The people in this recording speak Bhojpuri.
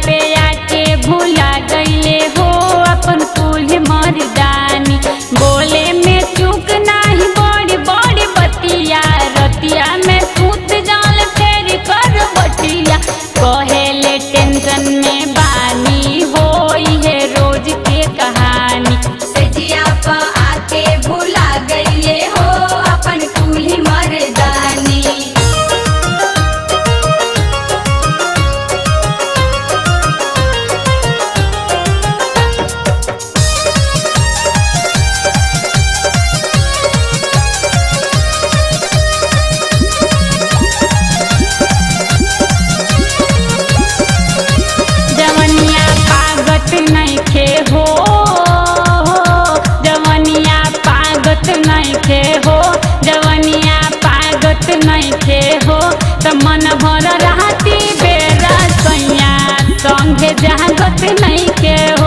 पे आके भूला गईले हो अपन कुल मर्दानी। बोले में चूक नाही बड़ी बड़ी बतिया, रतिया में सूत जाल फेर कर बटिया। कहेले टेंशन में बानी हो ये रोज के कहानी। सजिया पा आके भूला गईले हो अपन कुल मर्दानी। जवनिया पागत नइखे हो, जवनिया पागत नइखे हो, जवनिया पागत नइखे हो। त मन भर रहती बेरा सैया संगे जागत नइखे हो।